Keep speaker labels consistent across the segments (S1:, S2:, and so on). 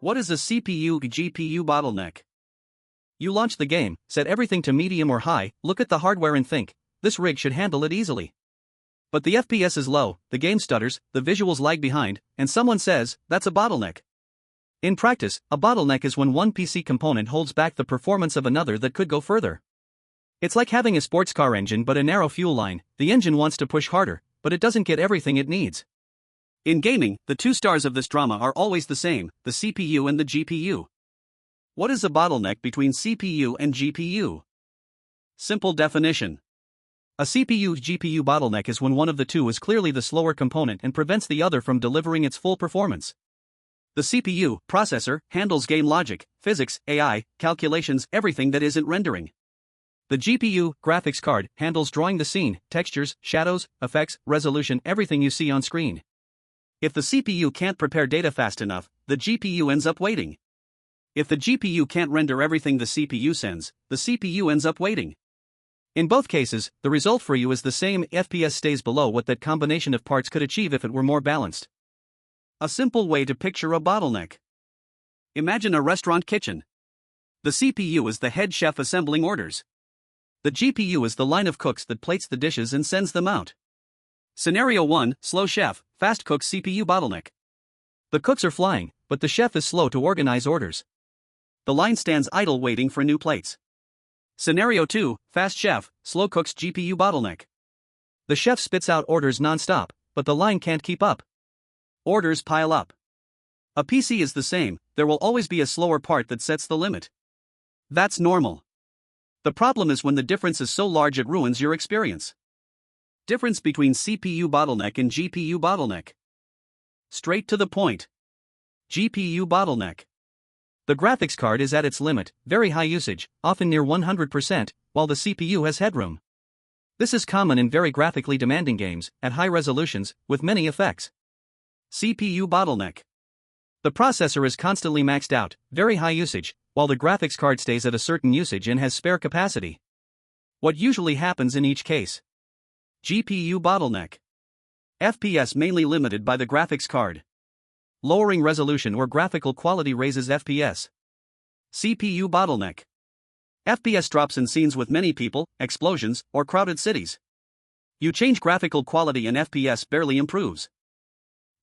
S1: What is a CPU-GPU bottleneck? You launch the game, set everything to medium or high, look at the hardware and think, this rig should handle it easily. But the FPS is low, the game stutters, the visuals lag behind, and someone says, that's a bottleneck. In practice, a bottleneck is when one PC component holds back the performance of another that could go further. It's like having a sports car engine but a narrow fuel line. The engine wants to push harder, but it doesn't get everything it needs. In gaming, the two stars of this drama are always the same, the CPU and the GPU. What is a bottleneck between CPU and GPU? Simple definition. A CPU-GPU bottleneck is when one of the two is clearly the slower component and prevents the other from delivering its full performance. The CPU, processor, handles game logic, physics, AI, calculations, everything that isn't rendering. The GPU, graphics card, handles drawing the scene, textures, shadows, effects, resolution, everything you see on screen. If the CPU can't prepare data fast enough, the GPU ends up waiting. If the GPU can't render everything the CPU sends, the CPU ends up waiting. In both cases, the result for you is the same. FPS stays below what that combination of parts could achieve if it were more balanced. A simple way to picture a bottleneck. Imagine a restaurant kitchen. The CPU is the head chef assembling orders. The GPU is the line of cooks that plates the dishes and sends them out. Scenario 1, slow chef, fast cook CPU bottleneck. The cooks are flying, but the chef is slow to organize orders. The line stands idle waiting for new plates. Scenario 2, fast chef, slow cooks GPU bottleneck. The chef spits out orders non-stop, but the line can't keep up. Orders pile up. A PC is the same, there will always be a slower part that sets the limit. That's normal. The problem is when the difference is so large it ruins your experience. Difference between CPU bottleneck and GPU bottleneck. Straight to the point. GPU bottleneck. The graphics card is at its limit, very high usage, often near 100%, while the CPU has headroom. This is common in very graphically demanding games, at high resolutions, with many effects. CPU bottleneck. The processor is constantly maxed out, very high usage, while the graphics card stays at a certain usage and has spare capacity. What usually happens in each case? GPU bottleneck. FPS mainly limited by the graphics card. Lowering resolution or graphical quality raises FPS. CPU bottleneck. FPS drops in scenes with many people, explosions, or crowded cities. You change graphical quality and FPS barely improves.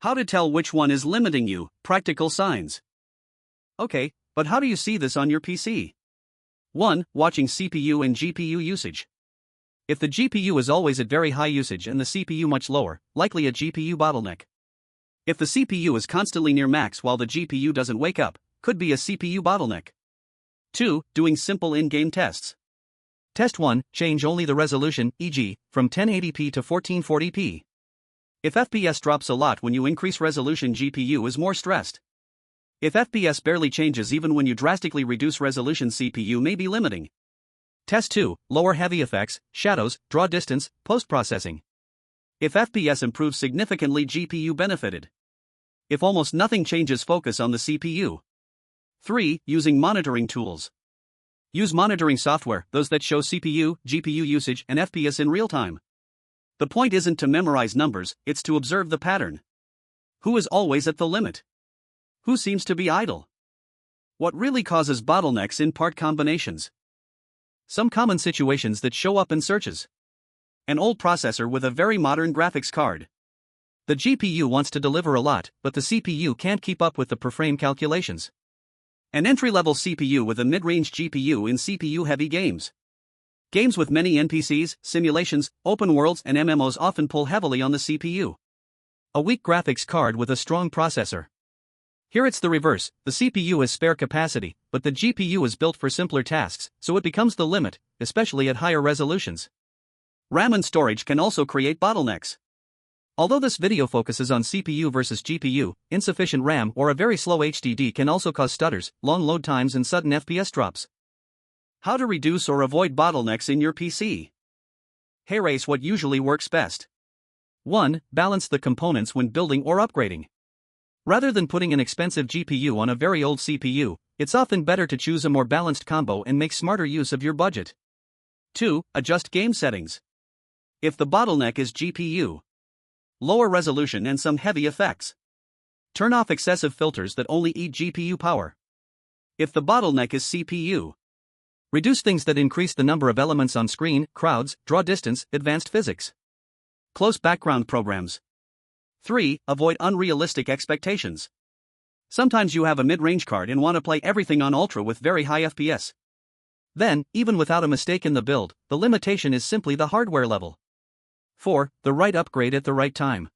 S1: How to tell which one is limiting you? Practical signs. Okay, but how do you see this on your PC? 1. Watching CPU and GPU usage. If the GPU is always at very high usage and the CPU much lower, likely a GPU bottleneck. If the CPU is constantly near max while the GPU doesn't wake up, could be a CPU bottleneck. 2. Doing simple in-game tests. Test 1, change only the resolution, e.g., from 1080p to 1440p. If FPS drops a lot when you increase resolution, GPU is more stressed. If FPS barely changes even when you drastically reduce resolution, CPU may be limiting. Test 2, lower heavy effects, shadows, draw distance, post-processing. If FPS improves significantly, GPU benefited. If almost nothing changes, focus on the CPU. 3. Using monitoring tools. Use monitoring software, those that show CPU, GPU usage, and FPS in real time. The point isn't to memorize numbers, it's to observe the pattern. Who is always at the limit? Who seems to be idle? What really causes bottlenecks in part combinations? Some common situations that show up in searches. An old processor with a very modern graphics card. The GPU wants to deliver a lot, but the CPU can't keep up with the per-frame calculations. An entry-level CPU with a mid-range GPU in CPU-heavy games. Games with many NPCs, simulations, open worlds, and MMOs often pull heavily on the CPU. A weak graphics card with a strong processor. Here it's the reverse, the CPU has spare capacity, but the GPU is built for simpler tasks, so it becomes the limit, especially at higher resolutions. RAM and storage can also create bottlenecks. Although this video focuses on CPU versus GPU, insufficient RAM or a very slow HDD can also cause stutters, long load times, and sudden FPS drops. How to reduce or avoid bottlenecks in your PC? Here is what usually works best. 1. Balance the components when building or upgrading. Rather than putting an expensive GPU on a very old CPU, it's often better to choose a more balanced combo and make smarter use of your budget. 2. Adjust game settings. If the bottleneck is GPU, lower resolution and some heavy effects. Turn off excessive filters that only eat GPU power. If the bottleneck is CPU, reduce things that increase the number of elements on screen, crowds, draw distance, advanced physics. Close background programs. 3. Avoid unrealistic expectations. Sometimes you have a mid-range card and want to play everything on Ultra with very high FPS. Then, even without a mistake in the build, the limitation is simply the hardware level. 4. The right upgrade at the right time.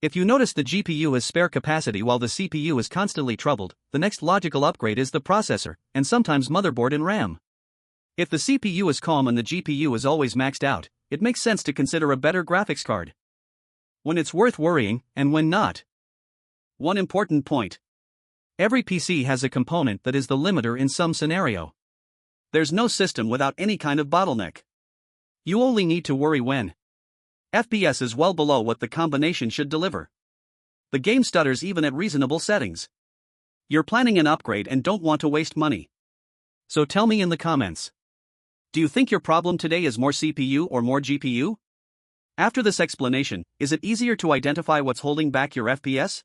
S1: If you notice the GPU has spare capacity while the CPU is constantly troubled, the next logical upgrade is the processor, and sometimes motherboard and RAM. If the CPU is calm and the GPU is always maxed out, it makes sense to consider a better graphics card. When it's worth worrying, and when not. One important point. Every PC has a component that is the limiter in some scenario. There's no system without any kind of bottleneck. You only need to worry when FPS is well below what the combination should deliver. The game stutters even at reasonable settings. You're planning an upgrade and don't want to waste money. So tell me in the comments. Do you think your problem today is more CPU or more GPU? After this explanation, is it easier to identify what's holding back your FPS?